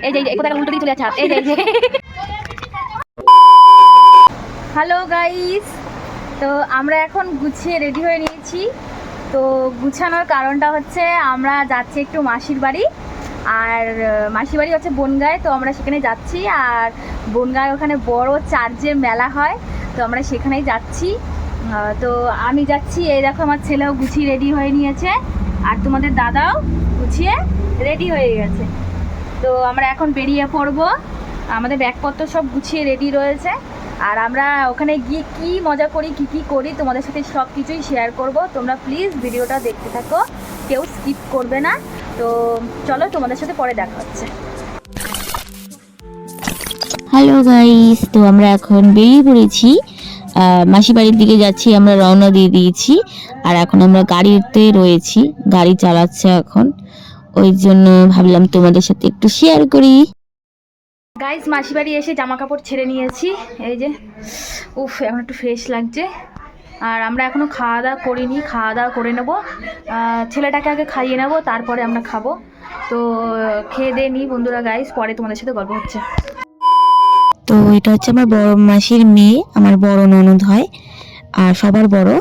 এই যে কোথায় উল্টো দিয়ে চলে যাচ্ছে হাত, এই যে হ্যালো গাইস, তো আমরা এখন গুছিয়ে রেডি হয়ে নিয়েছি। তো গুছানোর কারণটা হচ্ছে আমরা যাচ্ছি একটু মাসির বাড়ি, আর মাসির বাড়ি হচ্ছে বনগাঁয়। তো আমরা সেখানে যাচ্ছি, আর বনগাঁয় ওখানে বড় চার্চের মেলা হয়, তো আমরা সেখানেই যাচ্ছি। তো আমি যাচ্ছি, এই দেখো আমার ছেলেও গুছিয়ে রেডি হয়ে নিয়েছে, আর তোমাদের দাদাও গুছিয়ে রেডি হয়ে গেছে। তো আমরা এখন বেরিয়ে পড়বো, আমাদের ব্যাগপত্র সব গুছিয়ে রেডি রয়েছে। আর আমরা ওখানে গিয়ে কি মজা করি, কি করি তোমাদের সাথে সব কিছুই শেয়ার করব। তোমরা প্লিজ ভিডিওটা দেখতে থাকো, কেউ স্কিপ করবে না। তো চলো, তোমাদের সাথে পরে দেখা হচ্ছে। হ্যালো গাইস, তো আমরা এখন বেরিয়ে পড়েছি, মাসি বাড়ির দিকে যাচ্ছি। আমরা রওনা দিয়ে দিয়েছি, আর এখন আমরা গাড়িতে রয়েছি, গাড়ি চালাচ্ছে এখন, ওই জন্য ভাবলাম তোমাদের সাথে একটু শেয়ার করি। গাইস, মাসি বাড়ি এসে জামা কাপড় ছেড়ে নিয়েছি, এই যে উফ, এখন একটু ফ্রেশ লাগছে। আর আমরা এখনো খাওয়া দাওয়া করিনি, খাওয়া দাওয়া করে নেবো, ছেলেটাকে আগে খাইয়ে নেবো, তারপরে আমরা খাবো। তো খেয়ে দিয়ে নিই বন্ধুরা। গাইস, পরে তোমাদের সাথে গল্প হচ্ছে। তো এটা হচ্ছে আমার বড় মাসির মেয়ে, আমার বড় ননদ হয়, আর সবার বড়।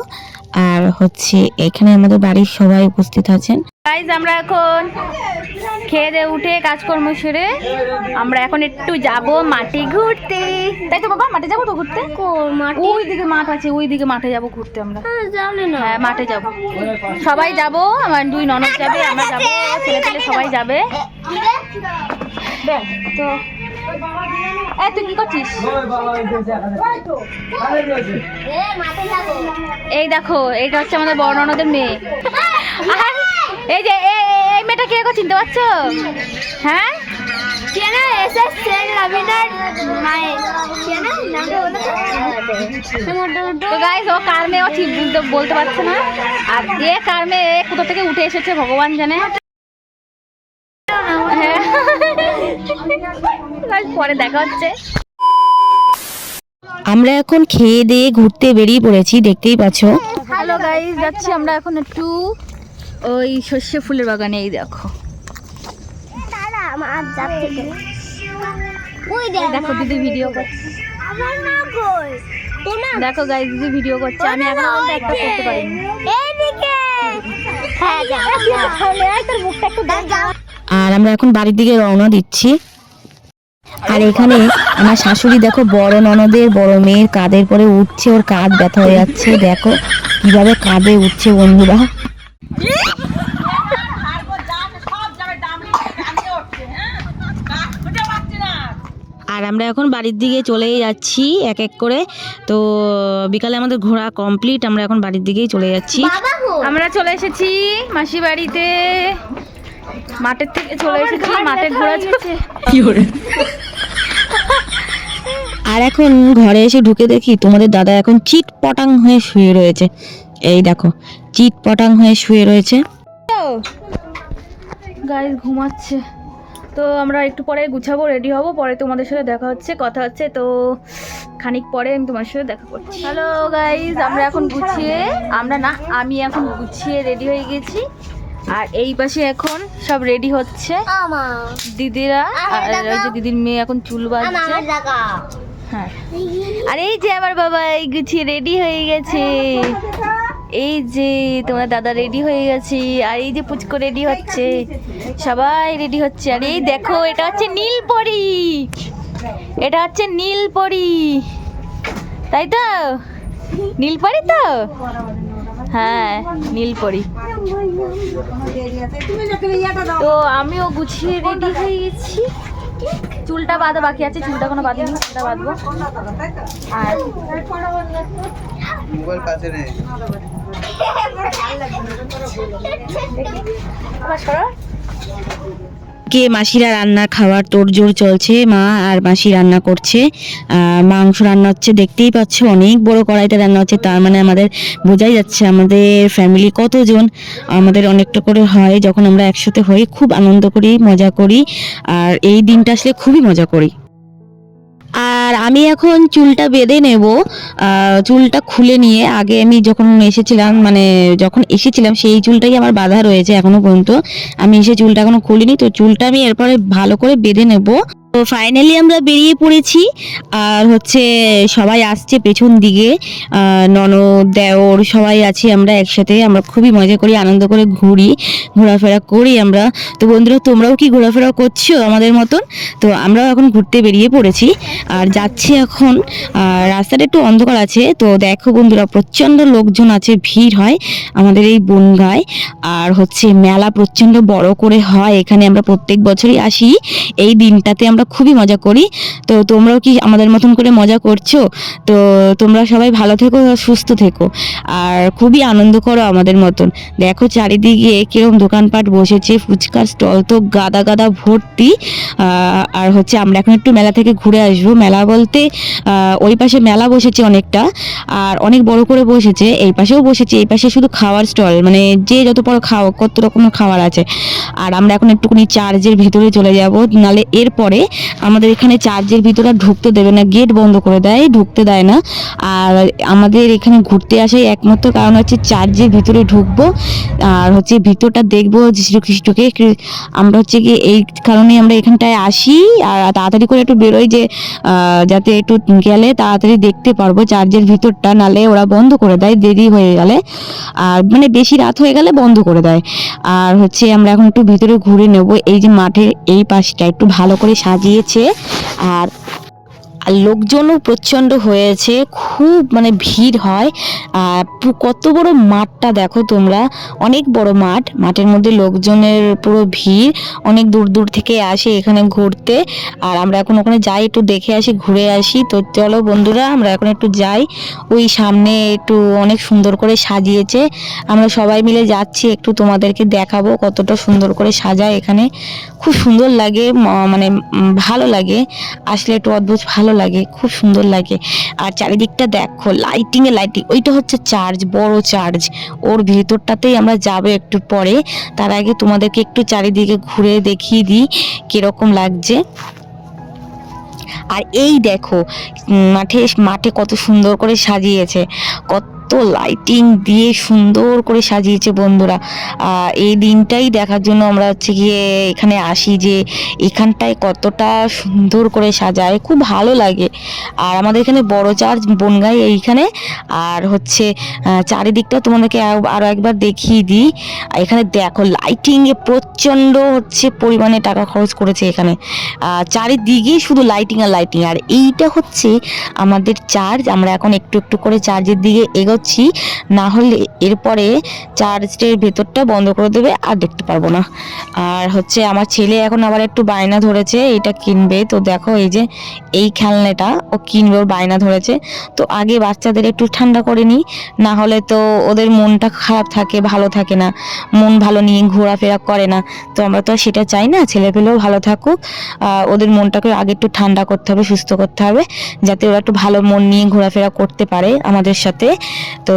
আর হচ্ছে এখানে আমাদের বাড়ির সবাই উপস্থিত আছেন। গাইস, আমরা এখন খেয়ে দিয়ে উঠে কাজকর্ম সেরে আমরা এখন একটু যাব মাঠে ঘুরতে, তাই তো বাবা? মাঠে যাবো তো ঘুরতে, ওই দিকে মাঠ আছে, ওই দিকে মাঠে যাব ঘুরতে আমরা। হ্যাঁ, মাঠে যাব, সবাই যাব, আমার দুই ননদ যাবে, আমরা যাবো, ছেলে ছেলে সবাই যাবে। তো তুই কি করছিস? এই দেখো, এইটা হচ্ছে আমাদের বড় ননদের মেয়ে। এই যে এই মেয়েটা কে গো, চিনতে পারছো? হ্যাঁ, তো গাইস, ও কার মেয়ে ও ঠিক বলতে পারছে না, আর এ কার মেয়ে কোথা থেকে উঠে এসেছে ভগবান জানে। পরে দেখা হচ্ছে। আমরা এখন খেয়ে দিয়ে ঘুরতে বেরিয়ে পড়েছি, দেখতেই পাচ্ছ। হ্যালো গাইস, যাচ্ছি আমরা এখন একটু ওই সর্ষে ফুলের বাগানে। এই দেখো, দেখো দিদি ভিডিও করছে, দেখো গাইস দিদি ভিডিও করছে, আমি এখন একটা করতে পারিনি। আর আমরা এখন বাড়ির দিকে রওনা দিচ্ছি। আর এখানে আমার শাশুড়ি দেখো, বড় ননদের বড় মেয়ের কাঁধের পরে উঠছে, ওর কাঁধ ব্যথা হয়ে যাচ্ছে, দেখো কিভাবে কাঁধে উঠছে বন্ধুরা। আর আমরা এখন বাড়ির দিকে চলেই যাচ্ছি এক এক করে। তো বিকালে আমাদের ঘোরা কমপ্লিট, আমরা এখন বাড়ির দিকেই চলে যাচ্ছি। আমরা চলে এসেছি মাসি বাড়িতে, মাঠের থেকে চলে এসেছি, মাঠে ঘোরা চলছে। আর এখন ঘরে এসে ঢুকে দেখি তোমাদের দাদা এখন চিট পটাং হয়ে শুয়ে রয়েছে। এই দেখো, চিট পটাং হয়ে শুয়ে রয়েছে। গাইস ঘুমাচ্ছে। তো আমরা একটু পরে গুছাবো, রেডি হব, পরে তোমাদের সাথে দেখা হচ্ছে, কথা হচ্ছে। তো খানিক পরে আমি তোমার সাথে দেখা করছি। হ্যালো গাইস, আমরা এখন আমি এখন গুছিয়ে রেডি হয়ে গেছি, আর এই পাশে এখন সব রেডি হচ্ছে দিদিরা, আর ওই যে দিদির মেয়ে এখন চুল বাঁধছে। হ্যাঁ, আর এই যে আমার বাবা এই গুছিয়ে রেডি হয়ে গেছে, এই যে তোমার দাদা রেডি হয়ে গেছে, আর এই যে পুচকো রেডি হচ্ছে, সবাই রেডি হচ্ছে। আর এই দেখো, এটা হচ্ছে নীলপরি, এটা হচ্ছে নীলপরি, তাই তো? নীলপরি তো, হ্যাঁ নীলপরি। তো আমিও গুছিয়ে রেডি হয়ে গেছি, চুলটা বাঁধা বাকি আছে, চুলটা কোনো বাঁধিনি, চুলটা বাঁধবো। আর মোবাইল কাছে নেই, কে মাসিরা রান্না খাওয়ার তোড়জোড় চলছে, মা আর মাসি রান্না করছে, মাংস রান্না হচ্ছে, দেখতেই পাচ্ছ অনেক বড় কড়াইতে রান্না হচ্ছে। তার মানে আমাদের বোঝাই যাচ্ছে আমাদের ফ্যামিলি কতজন। আমাদের অনেকটা করে হয়, যখন আমরা একসাথে হই খুব আনন্দ করি, মজা করি, আর এই দিনটা আসলে খুবই মজা করি। আর আমি এখন চুলটা বেঁধে নেব। চুলটা খুলে নিয়ে আগে আমি যখন এসেছিলাম সেই চুলটাই আমার বাঁধা রয়েছে এখনো পর্যন্ত। আমি এসে চুলটা এখনো খুলিনি, তো চুলটা আমি এরপরে ভালো করে বেঁধে নেব। তো ফাইনালি আমরা বেরিয়ে পড়েছি। আর হচ্ছে সবাই আসছে পেছন দিকে, ননদ দেওর সবাই আছি আমরা একসাথে। আমরা খুবই মজা করি, আনন্দ করে ঘোরাফেরা করি আমরা। তো বন্ধুরা, তোমরাও কি ঘোরাফেরা করছো আমাদের মতন? তো আমরাও এখন ঘুরতে বেরিয়ে পড়েছি আর যাচ্ছি এখন। রাস্তাটা একটু অন্ধকার আছে, তো দেখো বন্ধুরা প্রচণ্ড লোকজন আছে, ভিড় হয় আমাদের এই বনগাঁয়। আর হচ্ছে মেলা প্রচণ্ড বড় করে হয় এখানে, আমরা প্রত্যেক বছরই আসি। এই দিনটাতে আমরা খুবই মজা করি। তো তোমরাও কি আমাদের মতন করে মজা করছো? তো তোমরা সবাই ভালো থেকো, সুস্থ থেকো, আর খুবই আনন্দ করো আমাদের মতন। দেখো চারিদিকে কিরকম দোকানপাট বসেছে, ফুচকার স্টল তো গাদা গাদা ভর্তি। আর হচ্ছে আমরা এখন একটু মেলা থেকে ঘুরে আসবো। মেলা বলতে ওই পাশে মেলা বসেছে অনেকটা, আর অনেক বড় করে বসেছে। এই পাশেও বসেছে, এই পাশে শুধু খাওয়ার স্টল, মানে যে যত বড় কত রকমের খাবার আছে। আর আমরা এখন একটুখানি চার্চের ভিতরে চলে যাব, নালে এরপরে আমাদের এখানে চার্চের ভিতরে ঢুকতে দেবে না, গেট বন্ধ করে দেয়, ঢুকতে দেয় না। আর আমাদের এখানে ঘুরতে আসাই একমাত্র কারণ হচ্ছে চার্চের ভিতরে ঢুকবো আর হচ্ছে ভিতরটা দেখবো যীশু খ্রিস্টকে। আমরা হচ্ছে কি এই কারণে আমরা এখানটায় আসি আর তাড়াতাড়ি করে একটু বেরোই, যে যাতে একটু গেলে তাড়াতাড়ি দেখতে পারবো চার্চের ভিতরটা, নালে ওরা বন্ধ করে দেয় দেরি হয়ে গেলে, আর মানে বেশি রাত হয়ে গেলে বন্ধ করে দেয়। আর হচ্ছে আমরা এখন একটু ভিতরে ঘুরে নেব। এই যে মাঠের এই পাশটা একটু ভালো করে সাজিয়েছে, আর লোকজনও প্রচণ্ড হয়েছে, খুব মানে ভিড় হয়। আর কত বড় মাঠটা দেখো তোমরা, অনেক বড় মাঠ, মাঠের মধ্যে লোকজনের পুরো ভিড়, অনেক দূর দূর থেকে আসে এখানে ঘুরতে। আর আমরা এখন ওখানে যাই, একটু দেখে আসি, ঘুরে আসি। তো চলো বন্ধুরা, আমরা এখন একটু যাই। ওই সামনে একটু অনেক সুন্দর করে সাজিয়েছে, আমরা সবাই মিলে যাচ্ছি, একটু তোমাদেরকে দেখাবো কতটা সুন্দর করে সাজায় এখানে। খুব সুন্দর লাগে, মানে ভালো লাগে আসলে, একটু অদ্ভুত ভালো লাগে, খুব সুন্দর লাগে। আর চারিদিকটা দেখো লাইটিং, ওইটা হচ্ছে চার্চ, বড় চার্চ, ওর ভিতরটাতেই আমরা যাবো একটু পরে। তার আগে তোমাদেরকে একটু চারিদিকে ঘুরে দেখিয়ে দিই কিরকম লাগছে। আর এই দেখো মাঠে কত সুন্দর করে সাজিয়েছে, কত লাইটিং দিয়ে সুন্দর করে সাজিয়েছে বন্ধুরা। এই দিনটাই দেখার জন্য আমরা হচ্ছে গিয়ে এখানে আসি, যে এখানটায় কতটা সুন্দর করে সাজায়, খুব ভালো লাগে। আর আমাদের এখানে বড় চার্চ বনগাঁয় এইখানে। আর হচ্ছে চারিদিকটা তোমাদেরকে আরও একবার দেখিয়ে দিই। এখানে দেখো লাইটিংয়ে প্রচণ্ড হচ্ছে পরিমাণে টাকা খরচ করেছে এখানে, চারিদিকেই শুধু লাইটিং আর লাইটিং। আর এইটা হচ্ছে আমাদের চার্চ, আমরা এখন একটু একটু করে চার্চের দিকে এগোচ্ছি, না হলে এরপরে চার্চের ভেতরটা বন্ধ করে দেবে আর দেখতে পারবো না। আর হচ্ছে আমার ছেলে এখন আবার একটু বায়না ধরেছে, এটা কিনবে। তো দেখো এই যে এই খেলনাটা ও কিনবে, ওর বায়না ধরেছে। তো আগে বাচ্চাদের একটু ঠান্ডা করে নিই, না হলে তো ওদের মনটা খারাপ থাকে, ভালো থাকে না, মন ভালো নিয়ে ঘোরাফেরা করে না। তো আমরা তো সেটা চাই না, ছেলেপেলেও ভালো থাকুক। ওদের মনটাকে আগে একটু ঠান্ডা করতে হবে, সুস্থ করতে হবে, যাতে ওরা একটু ভালো মন নিয়ে ঘোরাফেরা করতে পারে আমাদের সাথে। তো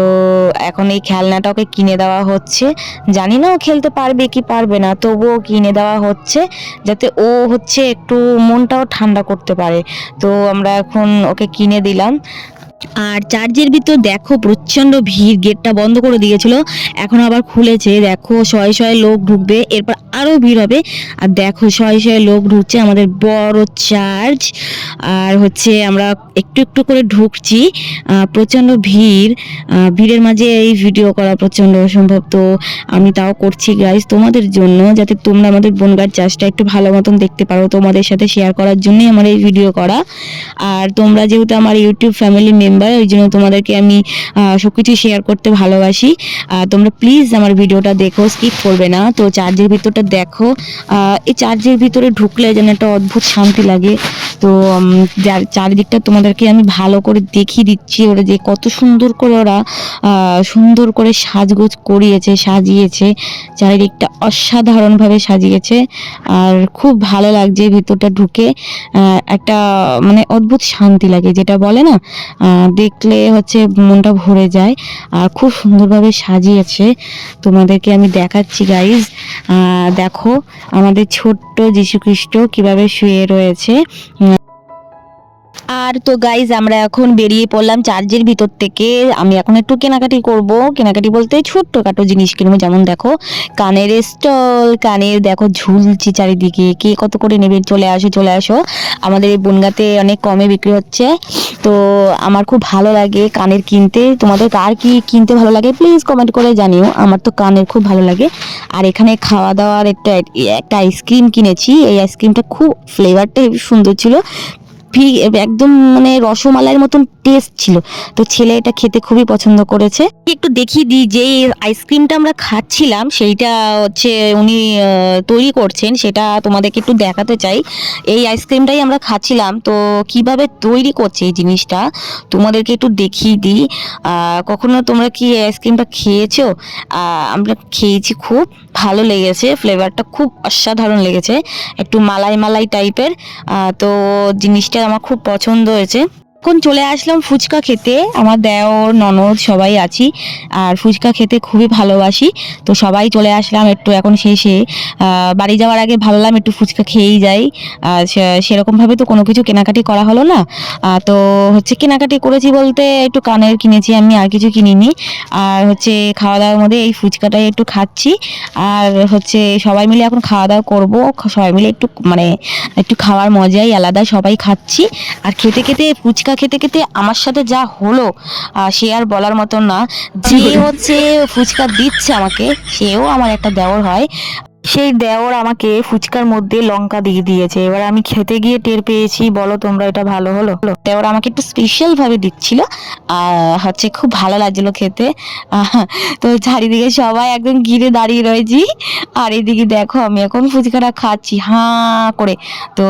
এখন এই খেলনাটা ওকে কিনে দেওয়া হচ্ছে, জানি না ও খেলতে পারবে কি পারবে না, তবুও কিনে দেওয়া হচ্ছে যাতে ও হচ্ছে একটু মনটাও ঠান্ডা করতে পারে। তো আমরা এখন ওকে কিনে দিলাম। আর চার্চের ভিতর দেখো প্রচণ্ড ভিড়, গেটটা বন্ধ করে দিয়েছিল, এখন আবার খুলেছে। দেখো শয়ে শয়ে লোক ঢুকবে, এরপর আরও ভিড় হবে। আর দেখো শয়ে শয়ে লোক ঢুকছে আমাদের বড় চার্চ। আর হচ্ছে আমরা একটু একটু করে ঢুকছি, প্রচণ্ড ভিড়ের মাঝে এই ভিডিও করা প্রচণ্ড অসম্ভব। তো আমি তাও করছি গাইজ তোমাদের জন্য, যাতে তোমরা আমাদের বনগাঁর চার্চটা একটু ভালো মতন দেখতে পারো, তোমাদের সাথে শেয়ার করার জন্যই আমার এই ভিডিও করা। আর তোমরা যেহেতু আমার ইউটিউব ফ্যামিলি মেম্বার, ওই জন্য তোমাদেরকে আমি সবকিছু শেয়ার করতে ভালোবাসি। তোমরা প্লিজ আমার ভিডিওটা দেখো, স্কিপ করবে না। তো চার্চের ভিতরটা দেখো, এই চার্চের ভিতরে ঢুকলে যেন একটা অদ্ভুত শান্তি লাগে। তো চারিদিকটা তোমাদেরকে আমি ভালো করে দেখিয়ে দিচ্ছি, ওরা যে কত সুন্দর করে ওরা সুন্দর করে সাজগোজ সাজিয়েছে, চারিদিকটা অসাধারণভাবে সাজিয়েছে। আর খুব ভালো লাগছে ভিতরটা ঢুকে, একটা মানে অদ্ভুত শান্তি লাগে, যেটা বলে না, দেখলে হচ্ছে মনটা ভরে যায়। আর খুব সুন্দরভাবে সাজিয়েছে, তোমাদেরকে আমি দেখাচ্ছি গাইজ। দেখো আমাদের ছোট্ট যীশু খ্রিস্ট কিভাবে শুয়ে রয়েছে। আর তো গাইজ আমরা এখন বেরিয়ে পড়লাম চার্চের ভিতর থেকে। আমি এখন একটু কেনাকাটি করব, কেনাকাটি বলতে ছোট্টখাটো জিনিস কিনবো, যেমন দেখো কানের স্টল, কানের দেখো ঝুলছি চারিদিকে, কে কত করে নেবে, চলে আসো চলে আসো, আমাদের এই বনগাঁতে অনেক কমে বিক্রি হচ্ছে। তো আমার খুব ভালো লাগে কানের কিনতে, তোমাদের কার কি কিনতে ভালো লাগে প্লিজ কমেন্ট করে জানিও, আমার তো কানের খুব ভালো লাগে। আর এখানে খাওয়া দাওয়ার একটা একটা আইসক্রিম কিনেছি, এই আইসক্রিমটা খুব ফ্লেভারটা হেবি সুন্দর ছিল, একদম মানে রসমালাইয়ের মতন টেস্ট ছিল। তো ছেলে এটা খেতে খুবই পছন্দ করেছে। একটু দেখিয়ে দিই, যে আইসক্রিমটা আমরা খাচ্ছিলাম সেইটা হচ্ছে উনি তৈরি করছেন, সেটা তোমাদেরকে একটু দেখাতে চাই। এই আইসক্রিমটাই আমরা খাচ্ছিলাম, তো কিভাবে তৈরি করছে এই জিনিসটা তোমাদেরকে একটু দেখিয়ে দিই। কখনো তোমরা কি এই আইসক্রিমটা খেয়েছো? আমরা খেয়েছি, খুব ভালো লেগেছে, ফ্লেভারটা খুব অসাধারণ লেগেছে, একটু মালাই মালাই টাইপের। তো জিনিসটা আমার খুব পছন্দ হয়েছে। এখন চলে আসলাম ফুচকা খেতে, আমার দেওর ননদ সবাই আছি, আর ফুচকা খেতে খুবই ভালোবাসি। তো সবাই চলে আসলাম একটু এখন শেষে, বাড়ি যাওয়ার আগে ভাবলাম একটু ফুচকা খেয়েই যাই। সেরকমভাবে তো কোনো কিছু কেনাকাটি করা হলো না। তো হচ্ছে কেনাকাটি করেছি বলতে একটু কানের কিনেছি আমি, আর কিছু কিনিনি। আর হচ্ছে খাওয়া দাওয়ার মধ্যে এই ফুচকাটাই একটু খাচ্ছি। আর হচ্ছে সবাই মিলে এখন খাওয়া দাওয়া করবো, সবাই মিলে একটু মানে একটু খাওয়ার মজাই আলাদা, সবাই খাচ্ছি। আর খেতে খেতে ফুচকা খেতে খেতে আমার সাথে যা হলো সে আর বলার মতন না। যে হচ্ছে ফুচকা দিচ্ছে আমাকে, সেও আমার একটা দেওর হয়, সেই দেওর আমাকে ফুচকার মধ্যে লঙ্কা দিয়ে দিয়েছে। এবার আমি খেতে গিয়ে টের পেয়েছি, বলো তোমরা এটা ভালো হলো? দেওর আমাকে একটু স্পেশাল ভাবে দিচ্ছিল, হচ্ছে খুব ভালো লাগছিল খেতে। তো চারিদিকে সবাই একদম ঘিরে দাঁড়িয়ে রয়েছি, আর এদিকে দেখো আমি এখন ফুচকাটা খাচ্ছি হাঁ করে। তো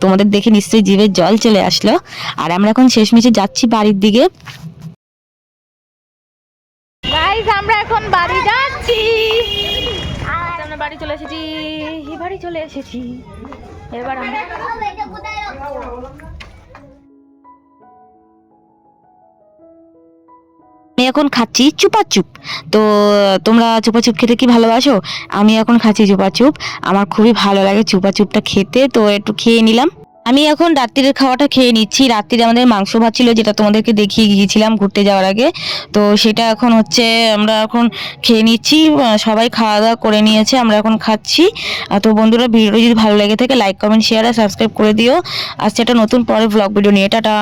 তোমাদের দেখে নিশ্চয়ই জিভে জল চলে আসলো। আর আমরা এখন শেষমেশে যাচ্ছি বাড়ির দিকে। গাইস আমরা এখন বাড়ি যাচ্ছি, আমরা বাড়ি চলে এসেছি, বাড়ি চলে এসেছি। এবার আমরা আমি এখন খাচ্ছি চুপাচুপ। তো তোমরা চুপাচুপ খেতে কি ভালোবাসো? আমি এখন খাচ্ছি চুপাচুপ, আমার খুবই ভালো লাগে চুপাচুপটা খেতে, তো একটু খেয়ে নিলাম। আমি এখন রাত্রির খাওয়াটা খেয়ে নিচ্ছি। রাত্রিরে আমাদের মাংস ভাত ছিল, যেটা তোমাদেরকে দেখিয়ে গিয়েছিলাম ঘুরতে যাওয়ার আগে। তো সেটা এখন হচ্ছে আমরা এখন খেয়ে নিচ্ছি, সবাই খাওয়া দাওয়া করে নিয়েছে, আমরা এখন খাচ্ছি। তো বন্ধুরা, ভিডিও যদি ভালো লেগে থাকে লাইক কমেন্ট শেয়ার আর সাবস্ক্রাইব করে দিও। আজকে একটা নতুন পরে ব্লগ ভিডিও নিয়ে, টাটা।